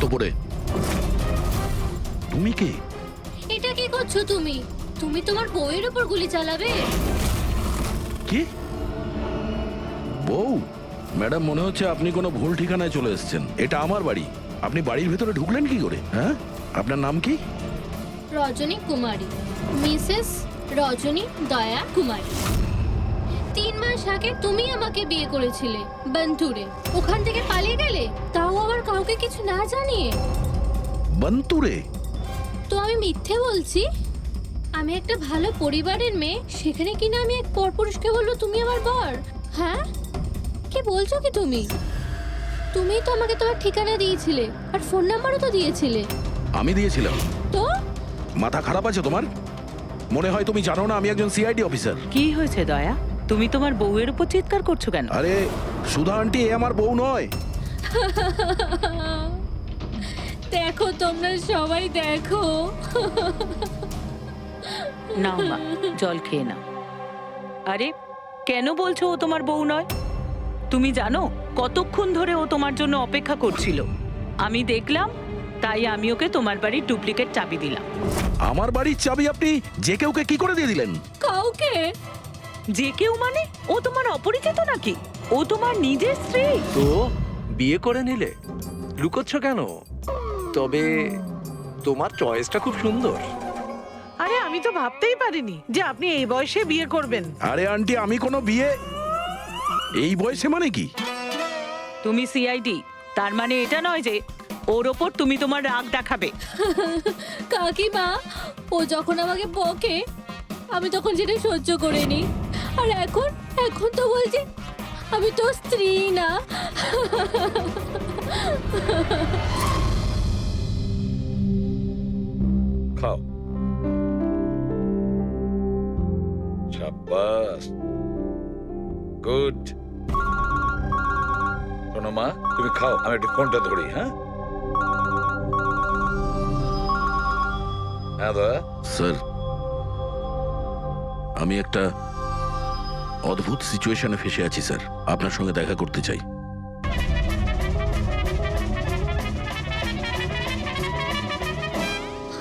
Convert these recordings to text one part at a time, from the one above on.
হাত উপরে। তুমি কে? এটা কি করছো তুমি? তুমি তোমার বউয়ের উপর গুলি চালাবে? কি বউ? ম্যাডাম, মনে হচ্ছে আপনি কোনো ভুল ঠিকানায় চলে এসেছেন। এটা আমার বাড়ি। আপনি বাড়ির ভেতরে ঢুকলেন কি করে? হ্যাঁ, আপনার নাম কি? রজনী কুমারী, মিসেস রজনী দয়া কুমারী। 3 মাস আগে তুমি আমাকে বিয়ে করেছিলে বন্তুরে। ওখান থেকে পালিয়ে গেলে, তাও আবার কাউকে কিছু না জানিয়ে। বন্তুরে? তো আমি মিথ্যে বলছি? আমি একটা ভালো পরিবারের মেয়ে, সেখানে কিনা আমি এক পরপুরুষকে বলবো তুমি আমার বর? হ্যাঁ, কি বলছো কি তুমি? তুমিই তো আমাকে তোমার ঠিকানা দিয়েছিলে, আর ফোন নাম্বারও তো দিয়েছিলে। আমি দিয়েছিলাম? তো মাথা খারাপ আছে তোমার? মনে হয় তুমি জানো না আমি একজন সিআইডি অফিসার। কি হয়েছে দয়া? তুমি তোমার বউয়ের উপর চিৎকার করছো কেন? আরে সুধা আন্টি, এ আমার বউ নয়। দেখো, তোমরা সবাই দেখো। নাও মা, জল খেয়ে নাও। আরে কেন বলছো ও তোমার বউ নয়? তুমি জানো কতক্ষণ ধরে ও তোমার জন্য অপেক্ষা করছিল? আমি দেখলাম, তাই আমি ওকে তোমার বাড়ির ডুপ্লিকেট চাবি দিলাম। আমার বাড়ির চাবি আপনি যে কেউকে কি করে দিয়ে দিলেন? কাউকে? যে কেউ মানে? ও তোমার অপরিচিত নাকি? ও তোমার নিজের স্ত্রী। তো বিয়ে করে নিলে? লুকোচ্ছ কেন? তবে তোমার চয়েসটা খুব সুন্দর। আরে আমি তো ভাবতেই পারিনি যে আপনি এই বয়সে বিয়ে করবেন। আরে আন্টি, আমি কোনো বিয়ে এই বয়সে মানে কি? তুমি সিআইডি, তার মানে এটা নয় যে ওর ওপর তুমি তোমার রাগ দেখাবে। কাকিমা, ও যখন আমাকে বকে আমি তখন সেটা সহ্য করে নি, আর এখন এখন তো বলছে আমি তো স্ত্রী না। খাও। শাবাশ, গুড। শোনো মা, তুমি খাও, আমি একটু ফোনটা ধরি। হ্যাঁ হ্যাঁ দাদা। স্যার, আমি একটা অদ্ভুত সিচুয়েশনে ফেসে আছি স্যার, আপনার সঙ্গে দেখা করতে চাই।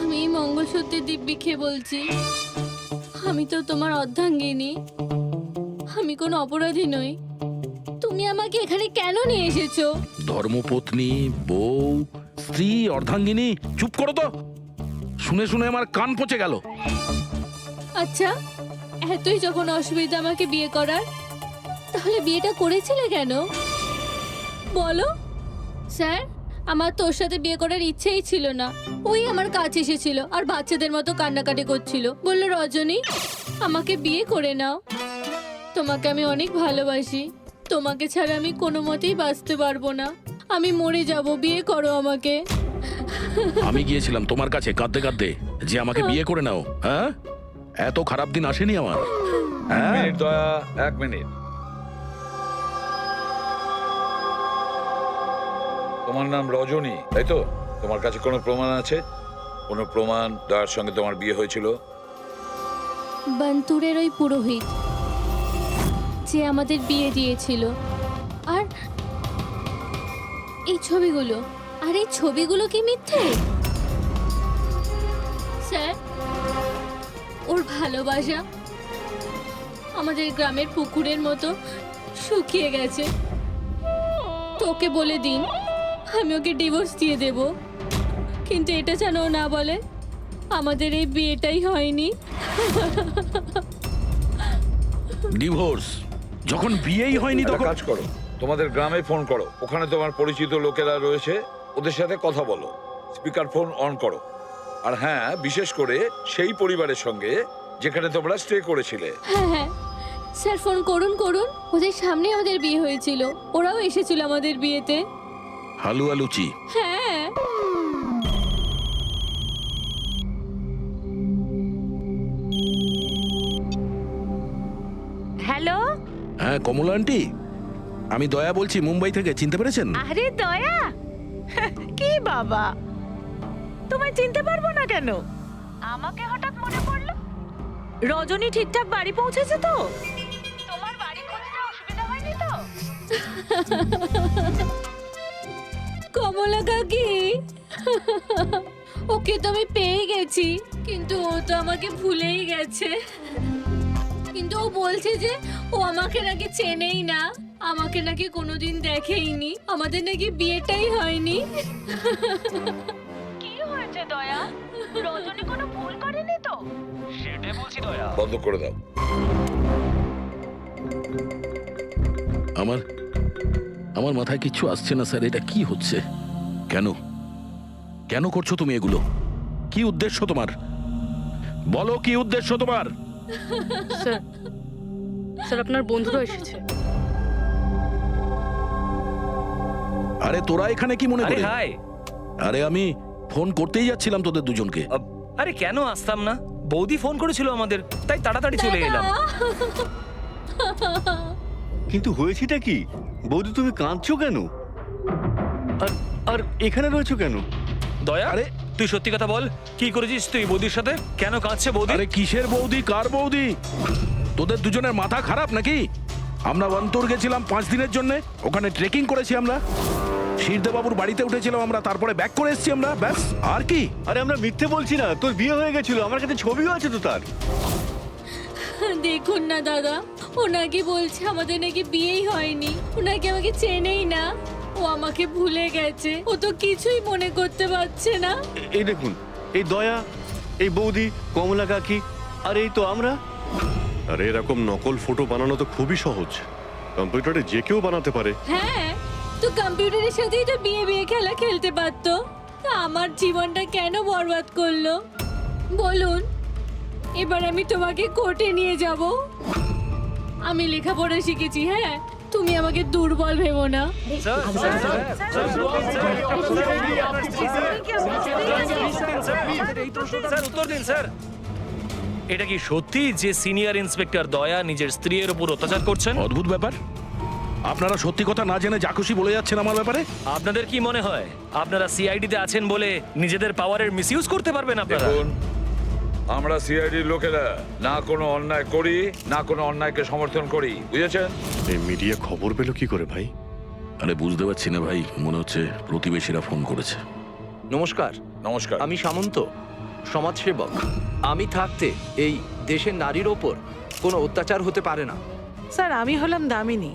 আমি এই মঙ্গলসূত্রের দিব্যি খেয়ে বলছি, আমি তো তোমার অর্ধাঙ্গিনী। আমি কোনো অপরাধী নই। তুমি আমাকে এখানে কেন নিয়ে এসেছো? ধর্মপত্নী, বউ, স্ত্রী, অর্ধাঙ্গিনী, চুপ করো তো। শুনে শুনে আমার কান পচে গেল। আচ্ছা, এতই যখন অসুবিধা আমাকে বিয়ে করার, তাহলে বিয়েটা করেছিলে কেন বলো? স্যার, আমার তোর সাথে বিয়ে করার ইচ্ছেই ছিল না। ওই আমার কাছে এসেছিল আর বাচ্চাদের মতো কান্নাকাটি করছিল, বলল রজনী আমাকে বিয়ে করে নাও, তোমাকে আমি অনেক ভালোবাসি, তোমাকে ছাড়া আমি কোনো মতেই বাঁচতে পারবো না, আমি মরে যাব, বিয়ে করো আমাকে। আমি গিয়েছিলাম তোমার কাছে কাঁদতে কাঁদতে যে আমাকে বিয়ে করে নাও। হ্যাঁ, এত খারাপ দিন আসেনি আমার। হ্যাঁ, মিনিট দয়া, 1 মিনিট। তোমার নাম রজনী, তাই তো? তোমার কাছে কোনো প্রমাণ আছে? কোনো প্রমাণ দয়ার সঙ্গে তোমার বিয়ে হয়েছিল? বন্তুরের ওই পুরোহিত যে আমাদের বিয়ে দিয়েছিল, আর এই ছবিগুলো, আর এই ছবিগুলো কি মিথ্যে? স্যার, ওর ভালোবাসা আমাদের গ্রামের পুকুরের মতো শুকিয়ে গেছে। তোকে বলে দিন আমি ওকে ডিভোর্স দিয়ে দেব, কিন্তু এটা যেন ও না বলে আমাদের এই বিয়েটাই হয়নি। ডিভোর্স? যখন বিয়েই হয়নি একটা তখন কাজ করো, তোমাদের গ্রামে ফোন করো, ওখানে তোমার পরিচিত লোকেরা রয়েছে, ওদের সাথে কথা বলো, স্পিকার ফোন অন করো। আর হ্যাঁ, বিশেষ করে সেই পরিবারের সঙ্গে যেখানে তোমরা স্টে করেছিলে। হ্যাঁ হ্যাঁ স্যার, ফোন করুন করুন। ওদের সামনে আমাদের বিয়ে হয়েছিল, ওরাও এসেছিল আমাদের বিয়েতে। হালুয়া লুচি। হ্যাঁ। হ্যালো। হ্যাঁ কমলা আন্টি, আমি দয়া বলছি মুম্বাই থেকে, চিনতে পেরেছেন? আরে দয়া, কি বাবা, তোমায় চিনতে পারবো না কেন? আমাকে হঠাৎ মনে পড়লো। রজনী ঠিকঠাক বাড়ি পৌঁছেছে তো? তোমার বাড়ি খুঁজতে অসুবিধা হয়নি তো? কমলা কাকি ওকে তো আমি পেয়ে গেছি, কিন্তু ও তো আমাকে ভুলেই গেছে। কিন্তু ও বলছে যে ও আমাকে নাকি চেনেই না, আমাকে নাকি কোনোদিন দেখেইনি, আমাদের নাকি বিয়েটাই হয়নি। কি হয়েছে দয়া? রজনী কোনো ভুল করেনি তো? সেটাই বলছি দয়া। বন্ধ করে দাও। আমার আমার মাথায় কিচ্ছু আসছে না স্যার, এটা কি হচ্ছে? কেন কেন করছো তুমি এগুলো? কি উদ্দেশ্য তোমার? বলো কি উদ্দেশ্য তোমার? স্যার স্যার আপনার বন্ধুরা এসেছে। আরে তোরা এখানে কি মনে আরে করে? হাই। আরে আমি ফোন করতেই যাচ্ছিলাম তোদের দুজনকে। আরে কেন আসতাম না? বৌদি ফোন করেছিল আমাদের, তাই তাড়াতাড়ি চলে এলাম। কিন্তু হয়েছেটা কি? বৌদি তুমি কাঁদছো কেন? আর আর এখানে রয়েছো কেন? দয়া, আরে তুই সত্যি কথা বল, কি করেছিস তুই বৌদির সাথে? কেন কাঁদছে বৌদি? আরে কিসের বৌদি, কার বৌদি? তোদের দুজনের মাথা খারাপ নাকি? আমরা বন্তর গেছিলাম 5 দিনের জন্য, ওখানে ট্রেকিং করেছি আমরা, শিরদেবাবুর বাড়িতে উঠেছিলাম আমরা, তারপরে ব্যাক করে এসেছি আমরা, ব্যাস। আর কি? আরে আমরা মিথ্যে বলছি না, তোর বিয়ে হয়ে গেছিল, আমার কাছে ছবিও আছে তো তার। দেখুন না দাদা, ও নাকি বলছে আমাদের নাকি বিয়েই হয়নি, ও নাকি আমাকে চেনেই না, ও আমাকে ভুলে গেছে, ও তো কিছুই মনে করতে পারছে না। এই দেখুন, এই দয়া, এই বৌদি, কমলা কাকি, আর এই তো আমরা। আরে এরকম নকল ফটো বানানো তো খুবই সহজ, কম্পিউটারে যে কেউ বানাতে পারে। হ্যাঁ, তো কম্পিউটারের সাথেই তো বিয়ে বিয়ে খেলা খেলতে পারতো, তা আমার জীবনটা কেন বরবাদ করলো বলুন? এবার আমি তোমাকে কোর্টে নিয়ে যাব। আমি লেখাপড়া শিখেছি, হ্যাঁ, তুমি আমাকে দুর্বল ভেবো না। Sir, sir, sir, sir, sir, উত্তর দিন স্যার। এটা কি সত্যি যে সিনিয়র ইন্সপেক্টর দয়া নিজের স্ত্রীর উপর অত্যাচার করছেন? অদ্ভুত ব্যাপার, আপনারা সত্যি কথা না জেনে যা খুশি বলে যাচ্ছেন আমার ব্যাপারে। আপনাদের কি মনে হয় আপনারা সিআইডিতে আছেন বলে নিজেদের পাওয়ারের মিসইউজ করতে পারবেন আপনারা? দেখুন, আমরা সিআইডির লোকেরা না কোনো অন্যায় করি, না কোনো অন্যায়কে সমর্থন করি, বুঝেছেন? এই মিডিয়া খবর পেলো কি করে ভাই? আরে বুঝতে পারছি না ভাই, মনে হচ্ছে প্রতিবেশীরা ফোন করেছে। নমস্কার, নমস্কার। আমি সামন্ত, সমাজসেবক। আমি থাকতে এই দেশের নারীর ওপর কোনো অত্যাচার হতে পারে না। স্যার, আমি হলাম দামিনী,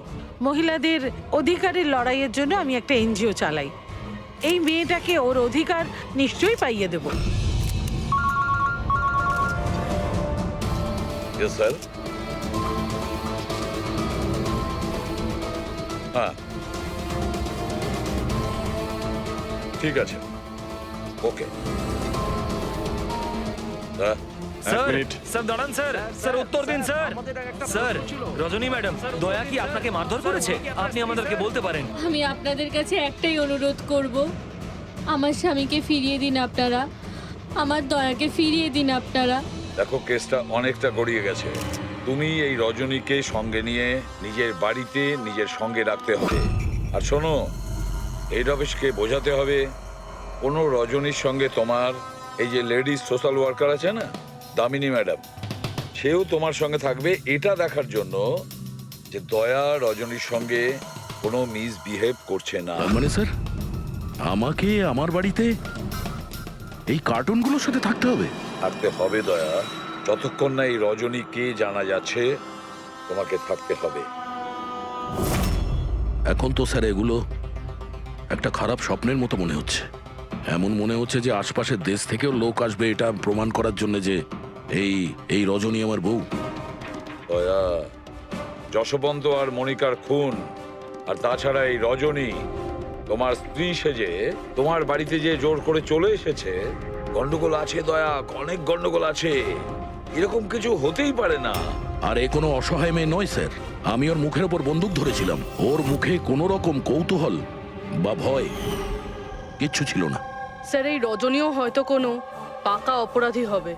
মহিলাদের অধিকারের লড়াইয়ের জন্য আমি একটা এনজিও চালাই। এই মেয়েটাকে ওর অধিকার নিশ্চয়ই পাইয়ে দেব। Yes sir. হ্যাঁ, ঠিক আছে, ওকে। Sir, minute. স্যার দাঁড়ান স্যার, স্যার উত্তর দিন স্যার। স্যার, রজনী ম্যাডাম, দয়া কি আপনাকে মারধর করেছে? আপনি আমাদেরকে বলতে পারেন। আমি আপনাদের কাছে একটাই অনুরোধ করব, আমার স্বামীকে ফিরিয়ে দিন আপনারা, আমার দয়াকে ফিরিয়ে দিন আপনারা। দেখো, কেসটা অনেকটা গড়িয়ে গেছে। তুমি এই রজনীকে সঙ্গে নিয়ে নিজের বাড়িতে নিজের সঙ্গে রাখতে হবে। আর শোনো, হেড অফিসকে বোঝাতে হবে কোনো রজনীর সঙ্গে তোমার এই যে লেডিস সোশ্যাল ওয়ার্কার আছে না, দামিনী ম্যাডাম, সেও তোমার সঙ্গে থাকবে, এটা দেখার জন্য যে দয়া রজনীর সঙ্গে কোনো মিসবিহেভ করছে না। তার মানে স্যার আমাকে আমার বাড়িতে এই কার্টুনগুলোর সাথে থাকতে হবে? থাকতে হবে দয়া, যতক্ষণ না এই রজনীকে জানা যাচ্ছে তোমাকে থাকতে হবে। এখন তো স্যার এগুলো একটা খারাপ স্বপ্নের মতো মনে হচ্ছে। এমন মনে হচ্ছে যে আশপাশের দেশ থেকেও লোক আসবে এটা প্রমাণ করার জন্য যে এই রজনী আমার বউ। দয়া, যশবন্ত আর মনিকার খুন, আর তাছাড়া এই রজনী তোমার স্ত্রী সেজে তোমার বাড়িতে যে জোর করে চলে এসেছে, গন্ডগোল আছে দয়া, অনেক গন্ডগোল আছে। এরকম কিছু হতেই পারে না। আর এ কোনো অসহায় মেয়ে নয় স্যার, আমি ওর মুখের ওপর বন্দুক ধরেছিলাম, ওর মুখে কোনো রকম কৌতূহল বা ভয় কিচ্ছু ছিল না। স্যার এই রজনীও হয়তো কোনো পাকা অপরাধী হবে।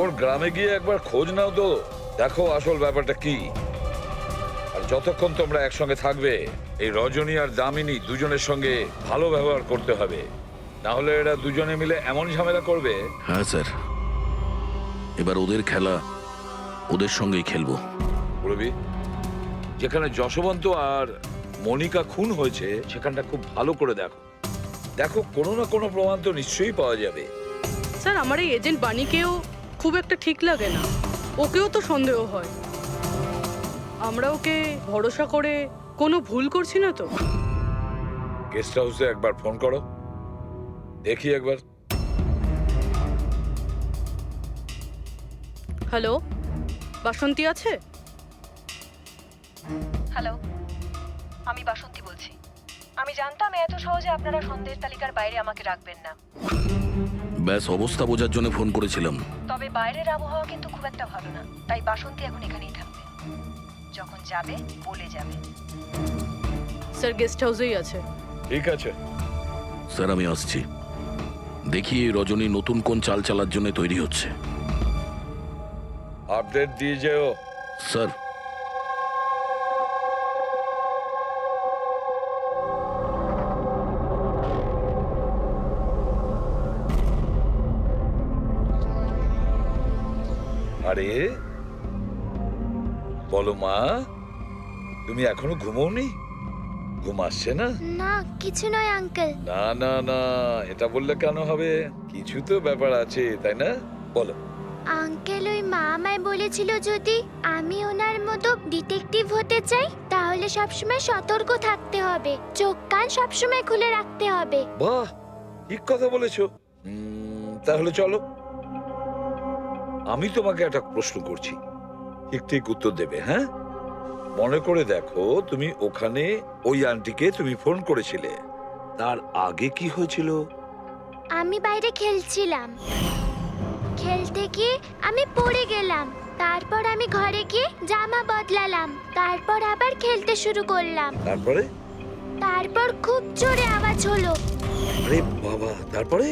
ওর গ্রামে গিয়ে একবার খোঁজ নাও তো, দেখো আসল ব্যাপারটা কি। আর যতক্ষণ তোমরা একসঙ্গে থাকবে, এই রজনী আর দামিনী দুজনের সঙ্গে ভালো ব্যবহার করতে হবে, না হলে এরা দুজনে মিলে এমন ঝামেলা করবে। হ্যাঁ স্যার, এবার ওদের খেলা ওদের সঙ্গেই খেলবো। রবি, যেখানে যশবন্ত আর মনিকা খুন হয়েছে সেখানটা খুব ভালো করে দেখো। দেখো কোনো না কোনো প্রমাণ তো নিশ্চয়ই পাওয়া যাবে। স্যার আমার এই এজেন্ট বাণীকেও খুব একটা ঠিক লাগে না, ওকেও তো সন্দেহ হয়। আমরা ওকে ভরসা করে কোনো ভুল করছি না তো? গেস্ট হাউসে একবার ফোন করো, দেখি একবার। হ্যালো, বাসন্তী আছে? হ্যালো, আমি বাসন্তী বলছি। আমি জানতাম এত সহজে আপনারা সন্দেহের তালিকার বাইরে আমাকে রাখবেন না, ব্যাস অবস্থা বোঝার জন্য ফোন করেছিলাম। তবে বাইরের আবহাওয়া কিন্তু খুব একটা ভালো না, তাই বাসন্তী এখন এখানেই থাকবে। যখন যাবে বলে যাবে। স্যার গেস্ট হাউসেই আছে। ঠিক আছে। স্যার আমি আসছি। দেখি এই রজনী নতুন কোন চাল চালার জন্য তৈরি হচ্ছে। আপডেট দিয়ে যেও। স্যার আরে বলো মা, তুমি এখনো ঘুমোওনি? ঘুম আসছে না? না কিছু নয় আঙ্কেল। না না না, এটা বললে কেন হবে? কিছু তো ব্যাপার আছে, তাই না? বলো। আঙ্কেল ওই মা আমায় বলেছিল যদি আমি ওনার মতো ডিটেকটিভ হতে চাই তাহলে সবসময় সতর্ক থাকতে হবে, চোখ কান সবসময় খুলে রাখতে হবে। বাহ, ঠিক কথা বলেছো। তাহলে চলো, আমি তোমাকে একটা প্রশ্ন করছি, ঠিক ঠিক উত্তর দেবে। হ্যাঁ, মনে করে দেখো, তুমি ওখানে ওই আন্টিকে তুমি ফোন করেছিলে, তার আগে কি হয়েছিল? আমি বাইরে খেলছিলাম, খেলতে গিয়ে আমি পড়ে গেলাম, তারপর আমি ঘরে গিয়ে জামা বদলালাম, তারপর আবার খেলতে শুরু করলাম। তারপর খুব জোরে আওয়াজ হলো। আরে বাবা, তারপরে?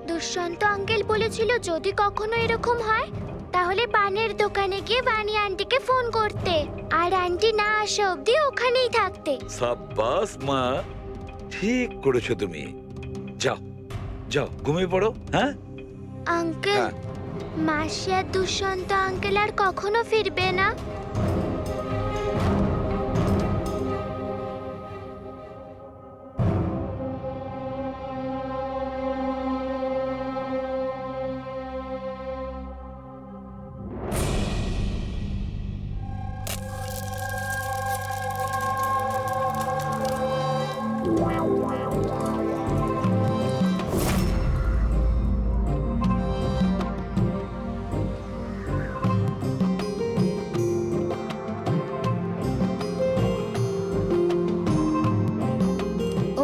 দুষ্যন্ত আঙ্কেল বলেছিল যদি কখনো এরকম হয় তাহলে পানের দোকানে গিয়ে বানি আন্টিকে ফোন করতে, আর আন্টি না আসা অবধি ওখানেই থাকতে। সাব্বাস মা, ঠিক করেছো তুমি। যাও যাও, ঘুমিয়ে পড়ো। হ্যাঁ আঙ্কেল, মাসি আর দুষ্যন্ত আঙ্কেল আর কখনো ফিরবে না?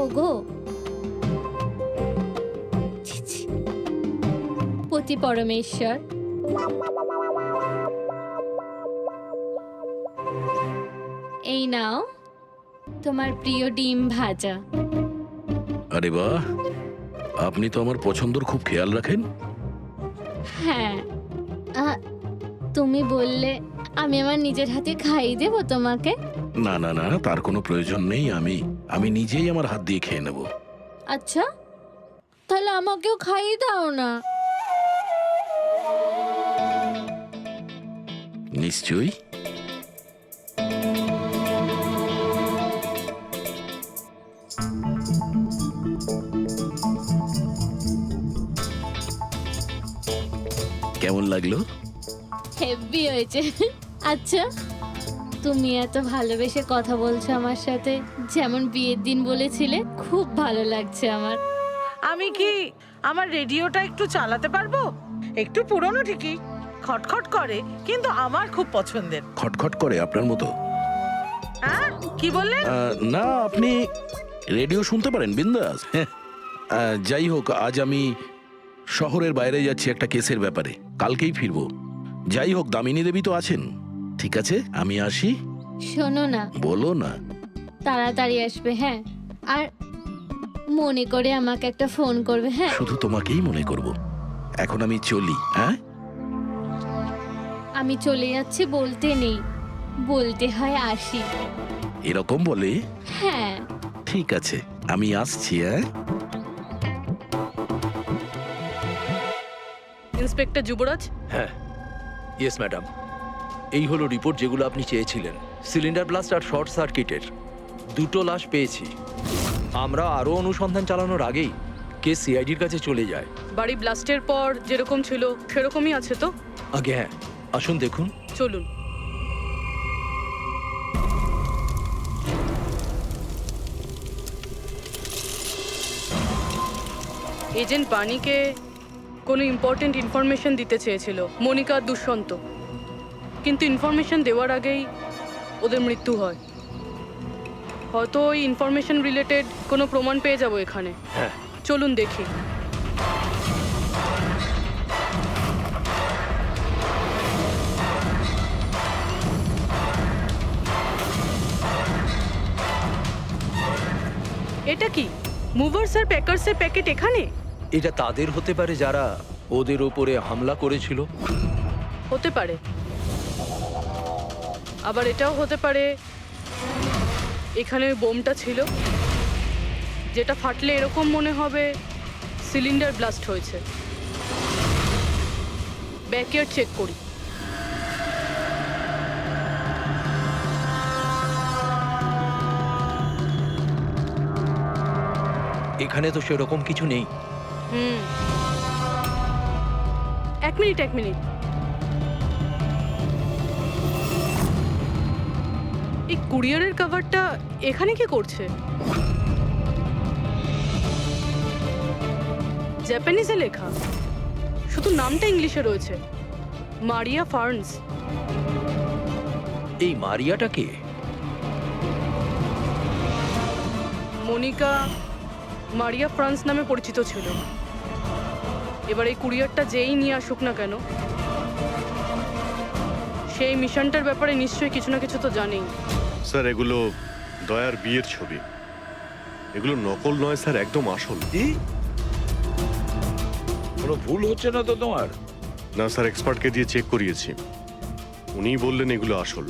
ওগো ছি, ছি। পতি পরমেশ্বর, এই নাও তোমার প্রিয় ডিম ভাজা। আরে বাহ, আপনি তো আমার পছন্দর খুব খেয়াল রাখেন। হ্যাঁ, তুমি বললে আমি আমার নিজের হাতে খাইয়ে দেবো তোমাকে। না না না, তার কোনো প্রয়োজন নেই। আমি নিজেই আমার হাত দিয়ে খেয়ে নেব। আচ্ছা, তাহলে আমাকেও খাইয়ে দাও না। নিশ্চয়ই। কেমন লাগলো? হেভি হয়েছে। আচ্ছা, তুমি এত ভালোবেসে কথা বলছো আমার সাথে, যেমন বিয়ের দিন বলেছিলে। খুব ভালো লাগছে আমার। আমি কি আমার রেডিওটা একটু চালাতে পারবো? একটু পুরনো ঠিকই, খটখট করে, কিন্তু আমার খুব পছন্দের। খটখট করে আপনার মতো? হ্যাঁ, কি বললেন? না, আপনি রেডিও শুনতে পারেন বিন্দাস। যাই হোক, আজ আমি শহরের বাইরে যাচ্ছি একটা কেসের ব্যাপারে, কালকেই ফিরবো। যাই হোক, দামিনী দেবী তো আছেন। ঠিক আছে, আমি আসি। শোনো না, বলো না। তাড়াতাড়ি আসবে, হ্যাঁ? আর মনে করে আমাকে একটা ফোন করবে, হ্যাঁ? শুধু তোমাকেই মনে করব। এখন আমি চলি। হ্যাঁ, আমি চলে যাচ্ছি বলতে নেই, বলতে হয় আসি। এরকম বলে? হ্যাঁ। ঠিক আছে, আমি আসছি। হ্যাঁ, ইন্সপেক্টর যুবরাজ। হ্যাঁ, ইয়েস ম্যাডাম। এই হলো রিপোর্ট যেগুলো আপনি চেয়েছিলেন। সিলিন্ডার ব্লাস্ট আর শর্ট সার্কিটের 2টো লাশ পেয়েছি। আমরা আরও অনুসন্ধান চালানোর আগেই কেস সিআইডির কাছে চলে যায়। বাড়ি ব্লাস্টের পর যেরকম ছিল সেরকমই আছে তো? আগে হ্যাঁ, আসুন দেখুন। চলুন। এজেন্ট বাণীকে কোনো ইম্পর্টেন্ট ইনফরমেশন দিতে চেয়েছিল মনিকা আর দুষ্যন্ত, কিন্তু ইনফরমেশন দেওয়ার আগেই ওদের মৃত্যু হয়। হয়তো ওই ইনফরমেশন রিলেটেড কোনো প্রমাণ পেয়ে যাবো এখানে। হ্যাঁ, চলুন দেখি। এটা কি মুভার্স আর প্যাকার্সের প্যাকেট এখানে? এটা তাদের হতে পারে যারা ওদের ওপরে হামলা করেছিল। হতে পারে, আবার এটাও হতে পারে এখানে ওই বোমটা ছিল, যেটা ফাটলে এরকম মনে হবে সিলিন্ডার ব্লাস্ট হয়েছে। ব্যাকইয়ার্ড চেক করি। এখানে তো সেরকম কিছু নেই। এক মিনিট। এই কুরিয়ারের কভারটা এখানে কি করছে? জাপানিজে লেখা, শুধু নামটা ইংলিশে রয়েছে, মারিয়া ফার্নস। এই মারিয়াটা কে? মনিকা মারিয়া ফ্রান্স নামে পরিচিত ছিল। এবার এই কুরিয়ারটা যেই নিয়ে আসুক না কেন, সেই মিশনটার ব্যাপারে নিশ্চয়ই কিছু না কিছু তো জানেই। স্যার এগুলো দয়ার বিয়ের ছবি। এগুলো নকল নয় স্যার, একদম আসল। কি? কোনো ভুল হচ্ছে না তো তোমার? না স্যার, এক্সপার্টকে দিয়ে চেক করিয়েছি, উনিই বললেন এগুলো আসল।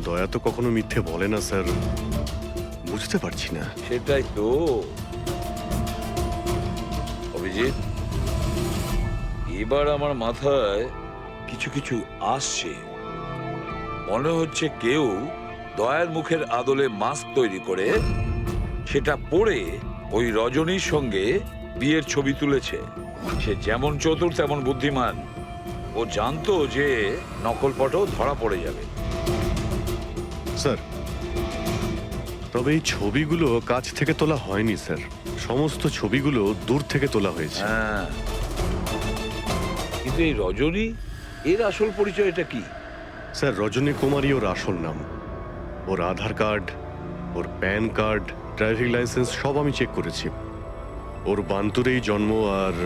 দয়া তো কখনো মিথ্যে বলে না স্যার, বুঝতে পারছি না। সেটাই তো অভিজিৎ, এবার আমার মাথায় কিছু কিছু আসছে। মনে হচ্ছে কেউ দয়ার মুখের আদলে মাস্ক তৈরি করে সেটা পরে ওই রজনীর সঙ্গে বিয়ের ছবি তুলেছে। সে যেমন চতুর তেমন বুদ্ধিমান। ও জানতো যে নকলপটও ধরা পড়ে যাবে। স্যার তবে এই ছবিগুলো কাছ থেকে তোলা হয়নি স্যার, সমস্ত ছবিগুলো দূর থেকে তোলা হয়েছে। হ্যাঁ, কিন্তু এই রজনী, এর আসল পরিচয়টা কি? স্যার রজনী কুমারী ওর আসল নাম। ওর আধার কার্ড, ওর প্যান কার্ড, ড্রাইভিং লাইসেন্স সব আমি চেক করেছি। ওর বান্তুরেই জন্ম আর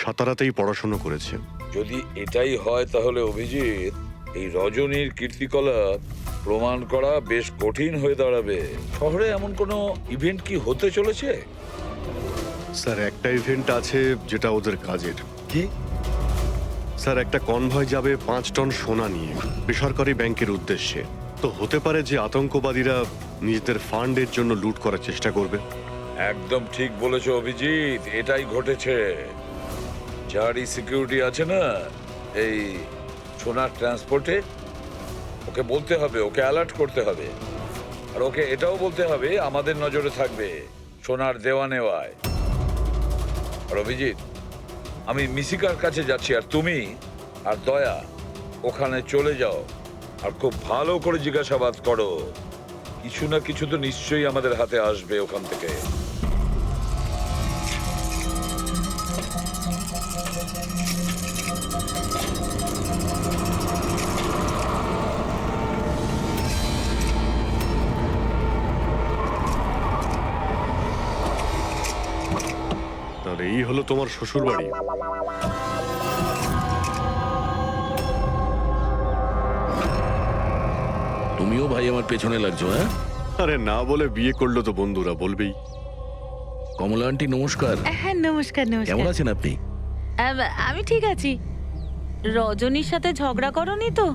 সাতারাতেই পড়াশোনা করেছে। যদি এটাই হয় তাহলে অভিজিৎ, এই রজনীর কীর্তিকলাপ প্রমাণ করা বেশ কঠিন হয়ে দাঁড়াবে। শহরে এমন কোনো ইভেন্ট কি হতে চলেছে? স্যার একটা ইভেন্ট আছে যেটা ওদের কাজের। কি? স্যার একটা কনভয় যাবে 5 টন সোনা নিয়ে বেসরকারি ব্যাংকের উদ্দেশ্যে। তো হতে পারে যে আতঙ্কবাদীরা নিজেদের ফান্ডের জন্য লুট করার চেষ্টা করবে। একদম ঠিক বলেছো অভিজিৎ, এটাই ঘটেছে। যারই সিকিউরিটি আছে না এই সোনার ট্রান্সপোর্টে, ওকে বলতে হবে, ওকে অ্যালার্ট করতে হবে। আর ওকে এটাও বলতে হবে আমাদের নজরে থাকবে সোনার দেওয়া নেওয়ায়। আর অভিজিৎ, আমি মিশিকার কাছে যাচ্ছি, আর তুমি আর দয়া ওখানে চলে যাও আর খুব ভালো করে জিজ্ঞাসাবাদ করো। কিছু না কিছু তো নিশ্চয়ই আমাদের হাতে আসবে ওখান থেকে। তাহলে এই হলো তোমার শ্বশুর বাড়ি। তুমিও ভাই আমার পেছনে লাগছো? হ্যাঁ, আরে না বলে বিয়ে করলো তো বন্ধুরা বলবেই। কমলা আন্টি নমস্কার। হ্যাঁ নমস্কার। কেমন আছেন আপনি? আমি ঠিক আছি। রজনীর সাথে ঝগড়া করনি তো?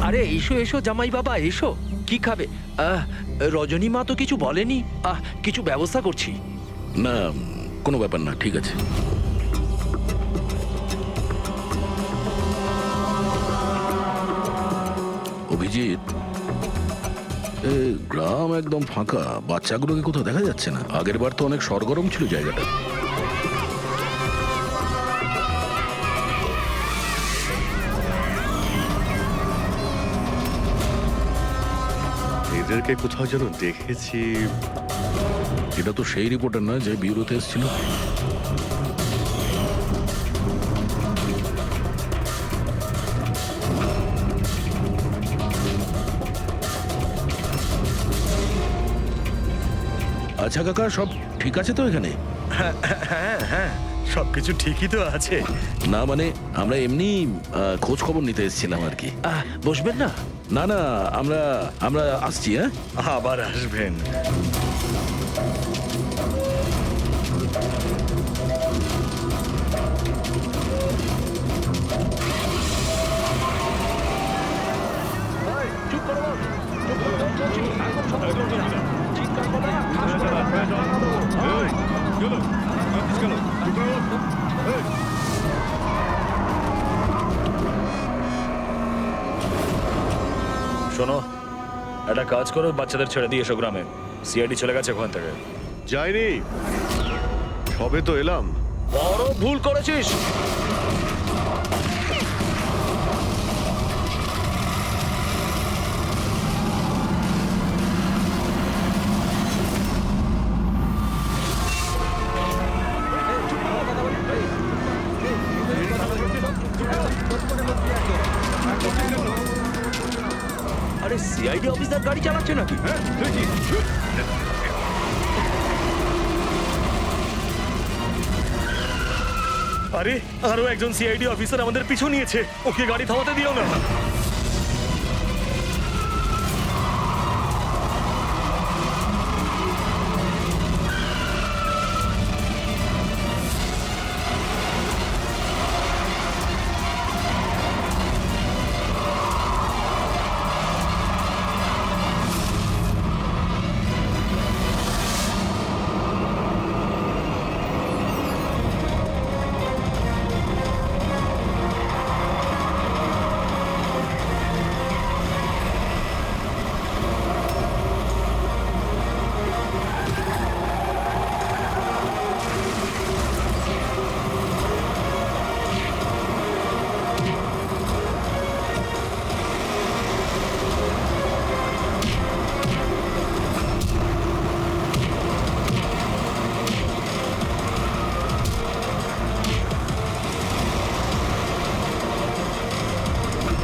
আরে এসো এসো জামাই বাবা, এসো। কি খাবে? রজনী মা তো কিছু বলেনি। কিছু ব্যবস্থা করছি। না, কোনো ব্যাপার না, ঠিক আছে। অভিজিৎ, গ্রাম একদম ফাঁকা, বাচ্চাগুলোকে কোথাও দেখা যাচ্ছে না। আগের বার তো অনেক সরগরম ছিল জায়গাটা। এদেরকে কোথাও যেন দেখেছি। এটা তো সেই রিপোর্টার না যে ব্যুরোতে এসেছিল। আচ্ছা কাকা, সব ঠিক আছে তো এখানে? হ্যাঁ হ্যাঁ সবকিছু ঠিকই তো আছে। না মানে আমরা এমনি খোঁজ খবর নিতে এসেছিলাম আর কি। বসবেন না? না না, আমরা আমরা আসছি। হ্যাঁ, আবার আসবেন। শোনো, একটা কাজ করো, বাচ্চাদের ছেড়ে দিয়ে এসো গ্রামে। সিআইডি চলে গেছে ওখান থেকে। যাইনি, সবে তো এলাম। বড় ভুল করেছিস। আরে সিআইডি অফিসার গাড়ি চালাচ্ছে নাকি? আরে আরো একজন সিআইডি অফিসার আমাদের পিছু নিয়েছে, ওকে গাড়ি থামাতে দিও না।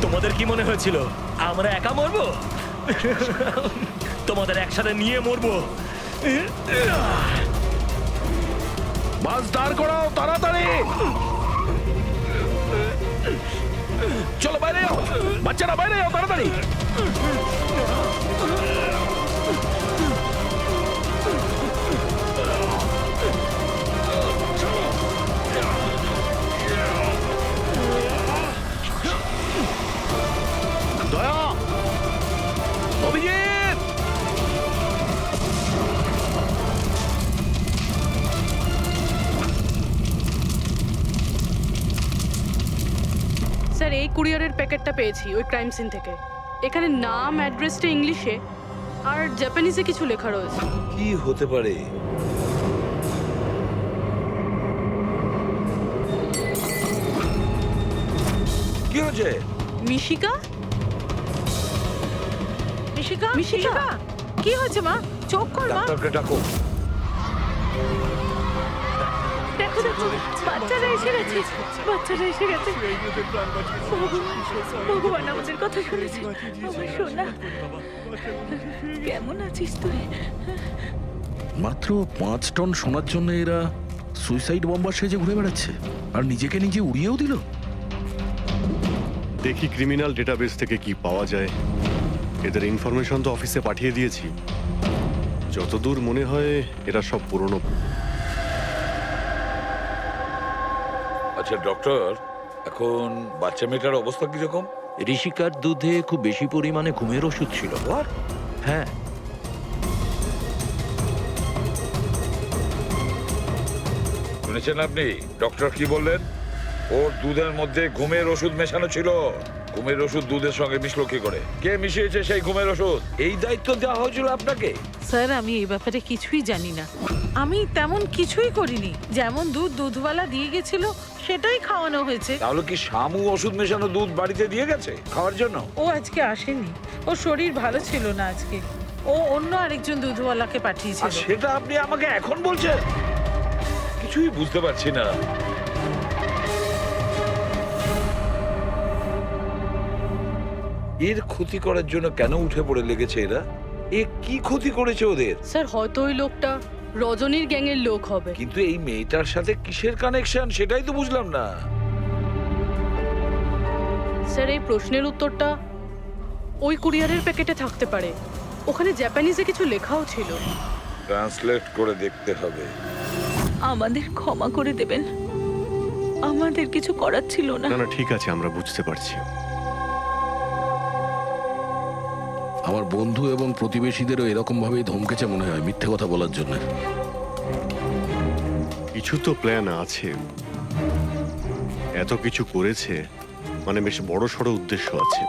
তোমাদের কি মনে হয়েছিল আমরা একা মরবো? তোমাদের একসাথে নিয়ে মরবো। বাস দাঁড় করাও তাড়াতাড়ি। চলো বাইরে যাও, বাচ্চারা বাইরে যাও তাড়াতাড়ি। দয়া, অভিজিৎ, স্যার এই কুরিয়ারের প্যাকেটটা পেয়েছি ওই ক্রাইম সিন থেকে। এখানে নাম অ্যাড্রেসটা ইংলিশে আর জাপানিজে কিছু লেখা রয়েছে। কি হতে পারে? কি হয়েছে? মিশিকা? মিশিকা, মিশিকা? কি হয়েছে মা? চোখ খোল মা। ডাক্তারকে ডাকো। দেখো দেখো, বাচ্চারা এসে গেছে, বাচ্চারা এসে গেছে। ভগবান আমাদের কথা শুনেছে। আমার সোনা, কেমন আছিস তুই? মাত্র 5 টন সোনার জন্য এরা সুইসাইড বম্বার সেজে ঘুরে বেড়াচ্ছে আর নিজেকে নিজে উড়িয়েও দিল। দেখি ক্রিমিনাল ডেটাবেস থেকে কি পাওয়া যায়। এদের ইনফরমেশন তো অফিসে পাঠিয়ে দিয়েছি। যতদূর মনে হয় এরা সব পুরনো। আচ্ছা ডক্টর, এখন বাচ্চা মেয়েটার অবস্থা কিরকম? ঋষিকার দুধে খুব বেশি পরিমাণে ঘুমের ওষুধ ছিল। হ্যাঁ, শুনেছেন আপনি ডক্টর কি বললেন? ওর দুধের মধ্যে ঘুমের ওষুধ মেশানো ছিল। ঘুমের ওষুধ দুধের সঙ্গে মিশলো কি করে? কে মিশিয়েছে সেই ঘুমের ওষুধ? এই দায়িত্ব দেওয়া হয়েছিল আপনাকে? স্যার আমি এই ব্যাপারে কিছুই জানি না। আমি তেমন কিছুই করিনি। যেমন দুধ দুধওয়ালা দিয়ে গেছিল সেটাই খাওয়ানো হয়েছে। তাহলে কি শামু ওষুধ মেশানো দুধ বাড়িতে দিয়ে গেছে খাওয়ার জন্য? ও আজকে আসেনি, ও শরীর ভালো ছিল না আজকে। ও অন্য আরেকজন দুধওয়ালাকে আর পাঠিয়েছিল। সেটা আপনি আমাকে এখন বলছেন? কিছুই বুঝতে পারছি না। এর ক্ষতি করার জন্য কেন উঠে পড়ে লেগেছে এরা? এ কি ক্ষতি করেছে ওদের? স্যার হয়তো ওই লোকটা রজনীর গ্যাংয়ের লোক হবে। কিন্তু এই মেয়েটার সাথে কিসের কানেকশন সেটাই তো বুঝলাম না। স্যার এই প্রশ্নের উত্তরটা ওই কুরিয়ারের প্যাকেটে থাকতে পারে। ওখানে জাপানিজে কিছু লেখাও ছিল। ট্রান্সলেট করে দেখতে হবে। আমাদের ক্ষমা করে দেবেন, আমাদের কিছু করার ছিল না। না না ঠিক আছে, আমরা বুঝতে পারছি। আমার বন্ধু এবং প্রতিবেশীদেরও এরকম ভাবেই ধমকেছে মনে হয় মিথ্যে কথা বলার জন্য। কিছু তো প্ল্যান আছে, এত কিছু করেছে মানে বেশ বড় সড় উদ্দেশ্য আছে।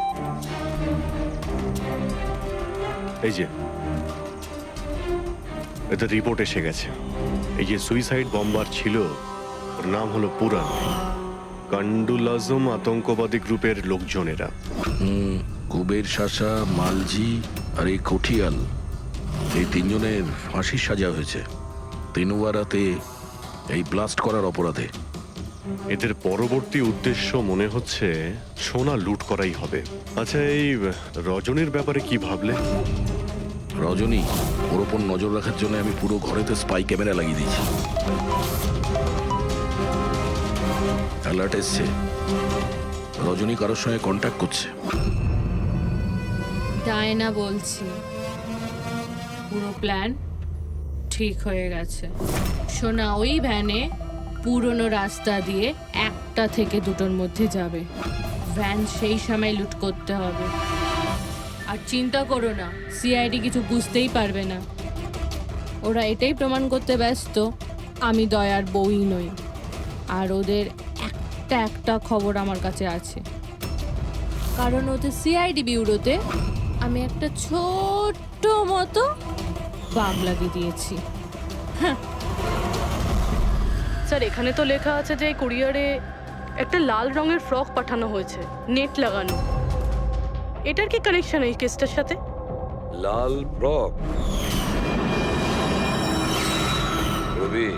এই যে এদের রিপোর্ট এসে গেছে। এই যে সুইসাইড বম্বার ছিল ওর নাম হলো পুরান। কান্ডুলাজম আতঙ্কবাদী গ্রুপের লোকজনেরা। কুবের শাসা, মালজি আর এই কঠিয়াল, এই তিনজনের ফাঁসির সাজা হয়েছে তিনুয়ারাতে এই ব্লাস্ট করার অপরাধে। এদের পরবর্তী উদ্দেশ্য মনে হচ্ছে সোনা লুট করাই হবে। আচ্ছা এই রজনীর ব্যাপারে কি ভাবলে? রজনী, ওর ওপর নজর রাখার জন্য আমি পুরো ঘরেতে স্পাই ক্যামেরা লাগিয়ে দিয়েছি। অ্যালার্ট এসছে, রজনী কারোর সঙ্গে কন্ট্যাক্ট করছে। ডায়না বলছি, পুরো প্ল্যান ঠিক হয়ে গেছে। সোনা ওই ভ্যানে পুরনো রাস্তা দিয়ে 1টা থেকে 2টোর মধ্যে যাবে। ভ্যান সেই সময় লুট করতে হবে। আর চিন্তা করো না, সিআইডি কিছু বুঝতেই পারবে না। ওরা এটাই প্রমাণ করতে ব্যস্ত আমি দয়ার বউই নই। আর ওদের একটা খবর আমার কাছে আছে, কারণ ওদের সিআইডি বিউরোতে আমি একটা ছোট্ট মতো বাগ লাগিয়ে দিয়েছি। স্যার এখানে তো লেখা আছে যে এই কুরিয়ারে একটা লাল রঙের ফ্রক পাঠানো হয়েছে, নেট লাগানো। এটার কি কানেকশন এই কেসটার সাথে? লাল ফ্রক? রবি,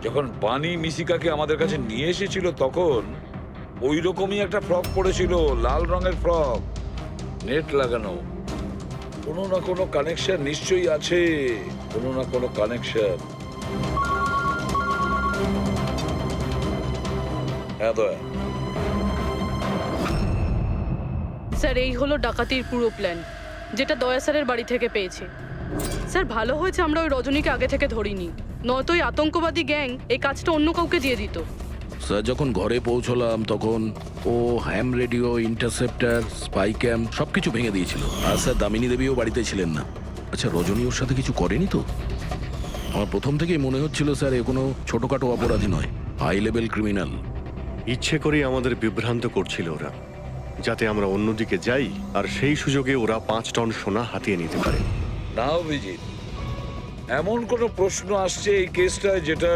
যখন বানি মিশিকাকে আমাদের কাছে নিয়ে এসেছিল তখন ওই রকমই একটা ফ্রক পরেছিল, লাল রঙের ফ্রক, নেট লাগানো। কোনো না কোনো কানেকশন নিশ্চয়ই আছে, কোনো না কোনো কানেকশন। হ্যাঁ দয়া। স্যার এই হলো ডাকাতির পুরো প্ল্যান, যেটা দয়া স্যারের বাড়ি থেকে পেয়েছি। স্যার ভালো হয়েছে আমরা ওই রজনীকে আগে থেকে ধরিনি, নয়তো ওই আতঙ্কবাদী গ্যাং এই কাজটা অন্য কাউকে দিয়ে দিত। স্যার যখন ঘরে পৌঁছলাম তখন ও হ্যাম রেডিও, ইন্টারসেপ্টার, স্পাই ক্যাম্প সবকিছু ভেঙে দিয়েছিল। আর স্যার দামিনী দেবীও বাড়িতে ছিলেন না। আচ্ছা রজনী ওর সাথে কিছু করেনি তো? আমার প্রথম থেকেই মনে হচ্ছিল স্যার এ কোনো ছোটখাটো অপরাধী নয়, হাই লেভেল ক্রিমিনাল। ইচ্ছে করেই আমাদের বিভ্রান্ত করছিল ওরা, যাতে আমরা অন্যদিকে যাই আর সেই সুযোগে ওরা 5 টন সোনা হাতিয়ে নিতে পারে। না অভিজিৎ, এমন কোনো প্রশ্ন আসছে এই কেসটায় যেটা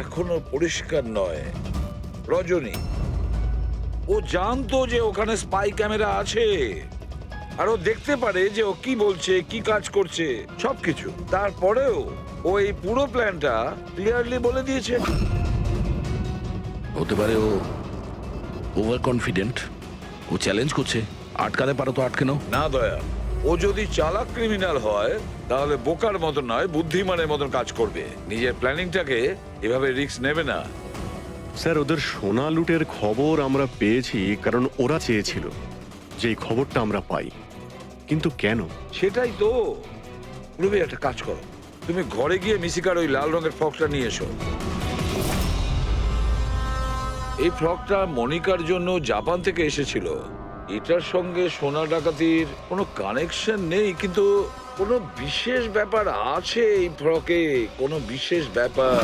এখনো পরিষ্কার নয়। রজনী, ও জানতো যে ওখানে স্পাই ক্যামেরা আছে, আর ও দেখতে পারে যে ও কি বলছে, কি কাজ করছে, সবকিছু। তারপরেও ও এই পুরো প্ল্যানটা ক্লিয়ারলি বলে দিয়েছে। হতে পারে ও ওভার কনফিডেন্ট, ও চ্যালেঞ্জ করছে। আটকাতে পারো তো আটকে নাও। না দয়া, ও যদি চালাক ক্রিমিনাল হয় তাহলে বোকার মতন নয়, বুদ্ধিমানের মতন কাজ করবে। নিজের প্ল্যানিংটাকে এভাবে রিস্ক নেবে না। স্যার ওদের সোনা লুটের খবর আমরা পেয়েছি কারণ ওরা চেয়েছিল যে এই খবরটা আমরা পাই, কিন্তু কেন? সেটাই তো। রবি একটা কাজ করো, তুমি ঘরে গিয়ে মিশিকার ওই লাল রঙের ফ্রকটা নিয়ে এসো। এই ফ্রকটা মনিকার জন্য জাপান থেকে এসেছিল। এটার সঙ্গে সোনা ডাকাতির কোনো কানেকশন নেই, কিন্তু কোনো বিশেষ ব্যাপার আছে এই ফ্রকে, কোনো বিশেষ ব্যাপার।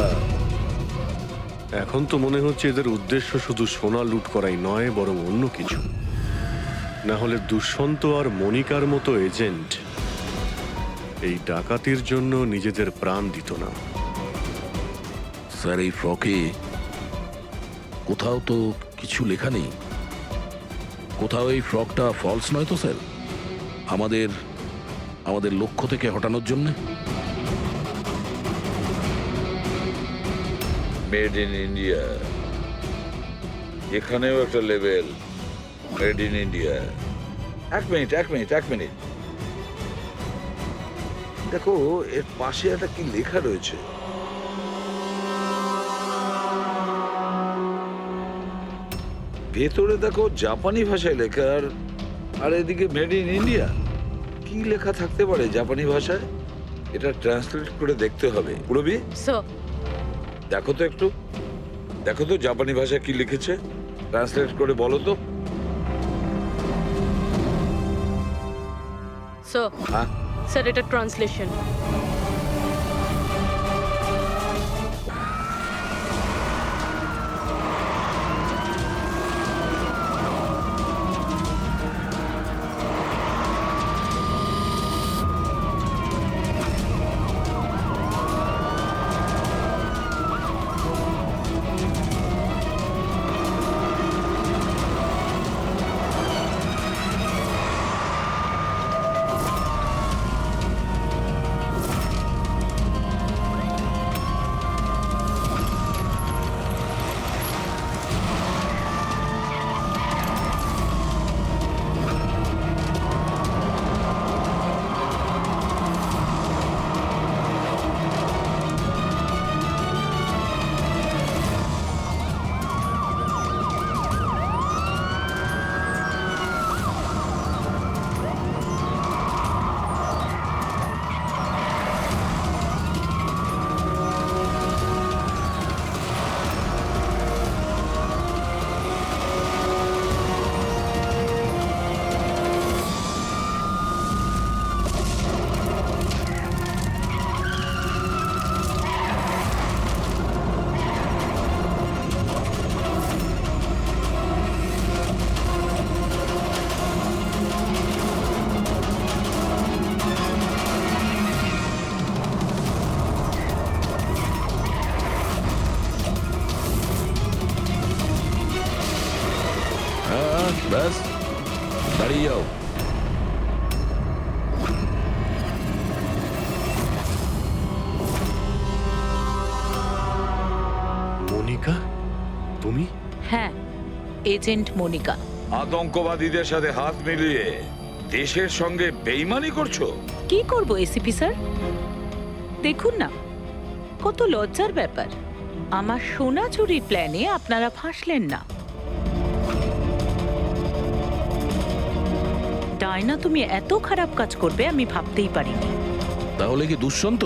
এখন তো মনে হচ্ছে এদের উদ্দেশ্য শুধু সোনা লুট করাই নয়, বরং অন্য কিছু। না হলে দুষ্যন্ত আর মনিকার মতো এজেন্ট এই ডাকাতির জন্য নিজেদের প্রাণ দিত না। স্যার, এই ফ্রকে কোথাও তো কিছু লেখা নেই। কোথাও এই ফ্রকটা ফলস নয় তো স্যার? আমাদের আমাদের লক্ষ্য থেকে হটানোর জন্য। মেড ইন ইন্ডিয়া, এখানেও একটা লেভেল মেড ইন ইন্ডিয়া। এক মিনিট দেখো, এর পাশে একটা কি লেখা রয়েছে। ভেতরে দেখো জাপানি ভাষায় লেখা, আর এদিকে মেড ইন ইন্ডিয়া। কি লেখা থাকতে পারে জাপানি ভাষায়? এটা ট্রান্সলেট করে দেখতে হবে। পুরবি, স্যার, দেখো তো জাপানি ভাষায় কি লিখেছে, ট্রান্সলেট করে বলো তো। স্যার, হ্যাঁ, স্যার এটা ট্রান্সলেশন। হ্যাঁ, ব্যাস দাঁড়িয়ে যাও। মনিকা, তুমি? হ্যাঁ, এজেন্ট মনিকা। আতঙ্কবাদীদের সাথে হাত মিলিয়ে দেশের সঙ্গে বেইমানি করছো? কি করব এসিপি স্যার? দেখুন না, কত লজ্জার ব্যাপার। আমার সোনা চুরির প্ল্যানে আপনারা ফাঁসলেন না। ডায়না, তুমি এত খারাপ কাজ করবে আমি ভাবতেই পারিনি। তাহলে কি দুষ্যন্ত?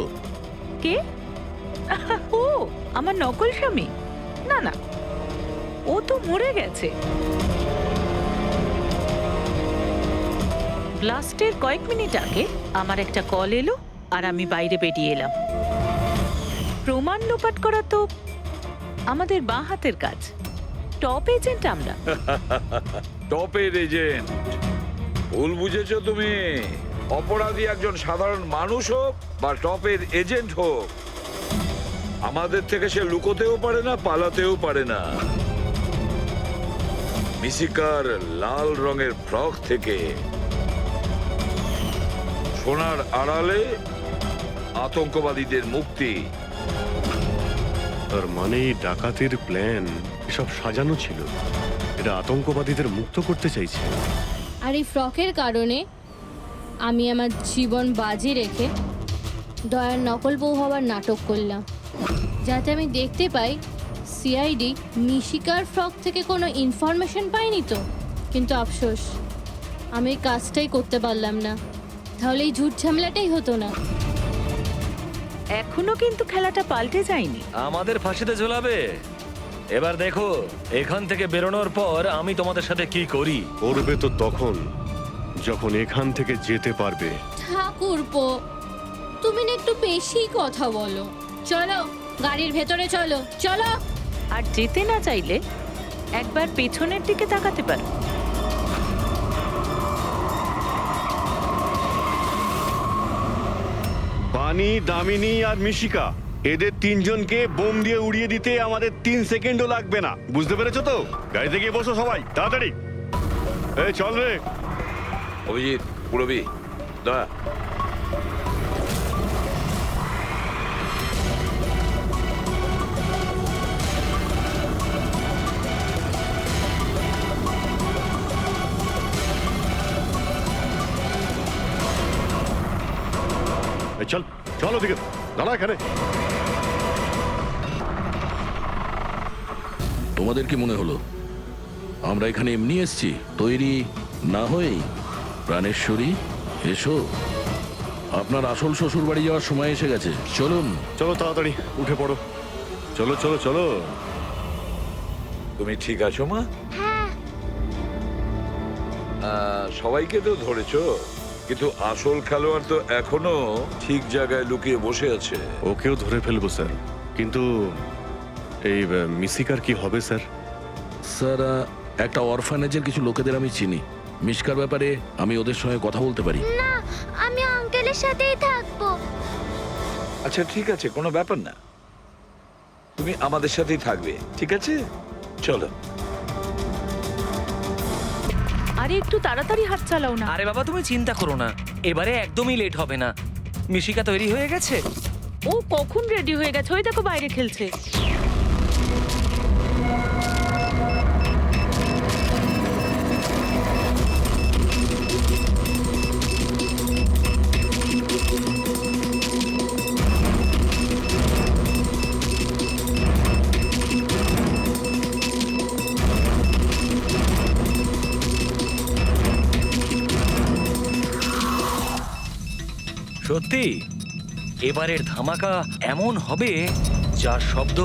কে? ও আমার নকল স্বামী? না না, ও তো মরে গেছে। ব্লাস্টের কয়েক মিনিট আগে আমার একটা কল এলো আর আমি বাইরে বেরিয়ে এলাম। প্রমাণ লোপাট করা তো আমাদের বাঁ হাতের কাজ। টপ এজেন্ট আমরা। টপের এজেন্ট? ভুল বুঝেছো তুমি। অপরাধী একজন সাধারণ মানুষ হোক বা টপের এজেন্ট হোক, আমাদের থেকে সে লুকোতেও পারে না, পালাতেও পারে না। মিশিকার লাল রঙের ফ্রক থেকে সোনার আড়ালে আতঙ্কবাদীদের মুক্তি। তার মানে এই ডাকাতির প্ল্যান এসব সাজানো ছিল। এরা আতঙ্কবাদীদের মুক্ত করতে চাইছে। আর এই ফ্রকের কারণে আমি আমার জীবন বাজি রেখে দয়ার নকল বউ হওয়ার নাটক করলাম, যাতে আমি দেখতে পাই সিআইডি মিশিকার ফ্রক থেকে কোনো ইনফরমেশন পাইনি তো। কিন্তু আফসোস, আমি এই কাজটাই করতে পারলাম না। তাহলে এই ঝুট ঝামেলাটাই হতো না। এখনো কিন্তু খেলাটা পাল্টে যায়নি। আমাদের ফাঁসিতে ঝোলাবে। এবার দেখো এখান থেকে বেরোনোর পর আমি তোমাদের সাথে কি করি। করবে তো তখন যখন এখান থেকে যেতে পারবে। ঠাকুরপো, তুমি না একটু বেশি কথা বলো। চলো গাড়ির ভেতরে চলো। চলো। আর যেতে না চাইলে একবার পেছনের দিকে তাকাতে পারো। বানি, দামিনী আর মিশিকা, এদের তিনজনকে বোম দিয়ে উড়িয়ে দিতে আমাদের 3 সেকেন্ডও লাগবে না। বুঝতে পেরেছো তো? গাড়িতে গিয়ে বসো সবাই, তাড়াতাড়ি। এই চল রে। অভিজিৎ, পুরবি, দয়া। এই চল চল ওদিকে, দাঁড়া এখানে। তোমাদের কি মনে হলো আমরা এখানে এমনি এসছি? তৈরি না হয়েই? প্রাণেশ্বরী, এসো, আপনার আসল শ্বশুর বাড়ি যাওয়ার সময় এসে গেছে। চলুন। চলো তাড়াতাড়ি উঠে পড়ো, চলো চলো চলো। তুমি ঠিক আছো মা? হ্যাঁ। সবাইকে তো ধরেছো, কিন্তু আসল খেলোয়াড় তো এখনো ঠিক জায়গায় লুকিয়ে বসে আছে। ওকেও ধরে ফেলবো স্যার, কিন্তু এই মিশিকার কি হবে স্যার? স্যার, একটা অরফানেজের কিছু লোকেদের আমি চিনি। মিশকার ব্যাপারে আমি ওদের সঙ্গে কথা বলতে পারি। না, আমি আঙ্কেলের সাথেই থাকবো। আচ্ছা ঠিক আছে, কোনো ব্যাপার না, তুমি আমাদের সাথেই থাকবে, ঠিক আছে? চলো। আরে একটু তাড়াতাড়ি হাত চালাও না। আরে বাবা তুমি চিন্তা করো না, এবারে একদমই লেট হবে না। মিশিকা তৈরি হয়ে গেছে? ও কখন রেডি হয়ে গেছে, ওই দেখো বাইরে খেলছে। সত্যি এবারের ধামাকা এমন হবে যার শব্দ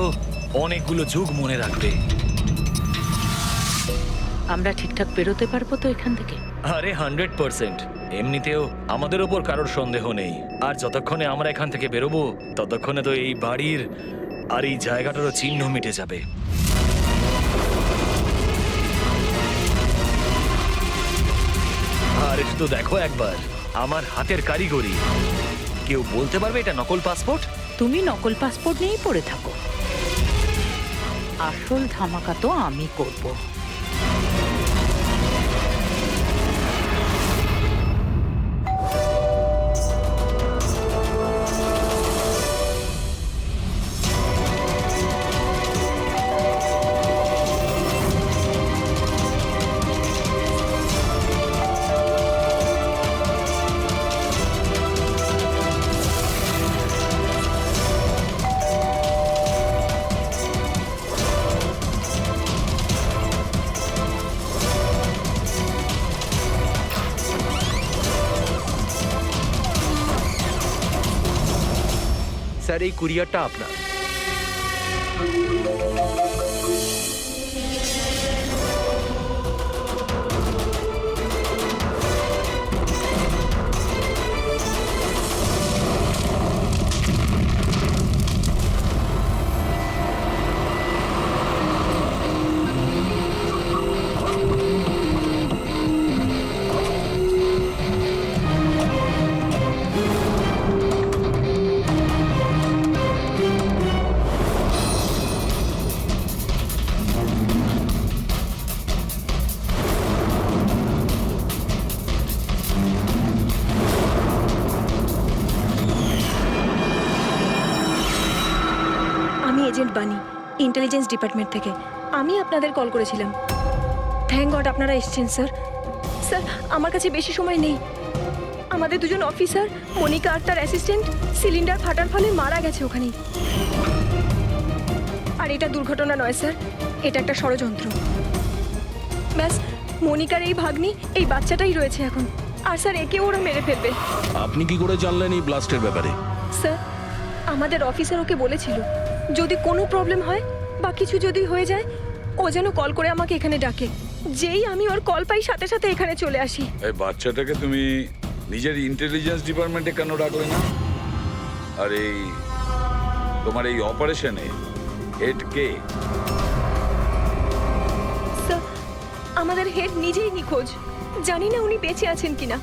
অনেকগুলো যুগ মনে রাখবে। আমরা ঠিকঠাক বেরোতে পারবো তো এখান থেকে? আরে 100%। এমনিতেও আমাদের ওপর কারোর সন্দেহ নেই, আর যতক্ষণে আমরা এখান থেকে বেরোবো ততক্ষণে তো এই বাড়ির আর এই জায়গাটারও চিহ্ন মিটে যাবে। আরে শুধু দেখো একবার আমার হাতের কারিগরি। কেউ বলতে পারবে এটা নকল পাসপোর্ট? তুমি নকল পাসপোর্ট নিয়েই পড়ে থাকো, আসল ধামাকা তো আমি করব। স্যার, এই কুরিয়ারটা আপনার। এজেন্ট বানি, ইন্টেলিজেন্স ডিপার্টমেন্ট থেকে। আমি আপনাদের কল করেছিলাম। থ্যাংক গড আপনারা এসেছেন স্যার। স্যার, আমার কাছে বেশি সময় নেই। আমাদের দুজন অফিসার, মনিকা আর তার অ্যাসিস্ট্যান্ট, সিলিন্ডার ফাটার ফলে মারা গেছে ওখানেই। আর এটা দুর্ঘটনা নয় স্যার, এটা একটা ষড়যন্ত্র। ব্যাস, মনিকার এই ভাগ্নি, এই বাচ্চাটাই রয়েছে এখন। আর স্যার, একে ওরা মেরে ফেলবে। আপনি কি করে জানলেন এই ব্লাস্টের ব্যাপারে? স্যার, আমাদের অফিসার ওকে বলেছিল যদি কোনো প্রবলেম হয় বা কিছু যদি হয়ে যায় ও যেন কল করে আমাকে এখানে ডাকে। যেই আমি ওর কল পাই সাথে সাথে এখানে চলে আসি। এই বাচ্চাটাকে তুমি নিজের ইন্টেলিজেন্স ডিপার্টমেন্টে কেন রাখলে না? আর এই তোমার এই অপারেশনে হেড কে? স্যার আমাদের হেড নিজেই নিখোঁজ, জানি না উনি বেঁচে আছেন কিনা।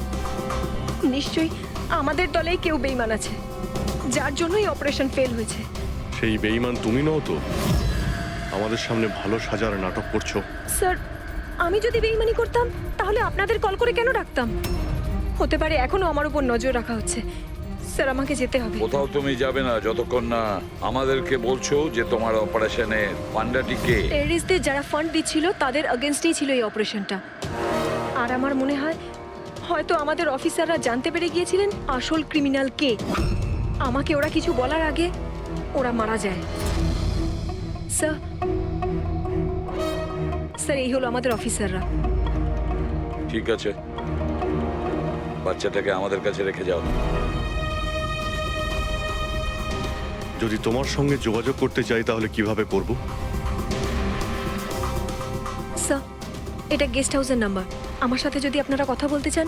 নিশ্চয়ই আমাদের দলে কেউ বেইমান আছে, যার জন্যই অপারেশন ফেল হয়েছে। সেই বেঈমান তুমি নও তো? আমাদের সামনে ভালো সাজার নাটক করছো। স্যার আমি যদি বেইমানি করতাম তাহলে আপনাদের কল করে কেন ডাকতাম? হতে পারে এখনো আমার উপর নজর রাখা হচ্ছে। স্যার আমাকে যেতে হবে। কোথাও তুমি যাবে না যতক্ষণ না আমাদেরকে বলছো যে তোমার অপারেশনের ফান্ডাটি কে। টেররিস্টদের যারা ফান্ড দিচ্ছিল তাদের এগেনস্টেই ছিল এই অপারেশনটা। আর আমার মনে হয় হয়তো আমাদের অফিসাররা জানতে পেরে গিয়েছিলেন আসল ক্রিমিনাল কে। আমাকে ওরা কিছু বলার আগে ওরা মারা যায়। স্যার স্যার এই হলো আমাদের অফিসাররা। ঠিক আছে, বাচ্চাটাকে আমাদের কাছে রেখে যাও। যদি তোমার সঙ্গে যোগাযোগ করতে চাই তাহলে কিভাবে করব? স্যার এটা গেস্ট হাউসের নাম্বার। আমার সাথে যদি আপনারা কথা বলতে চান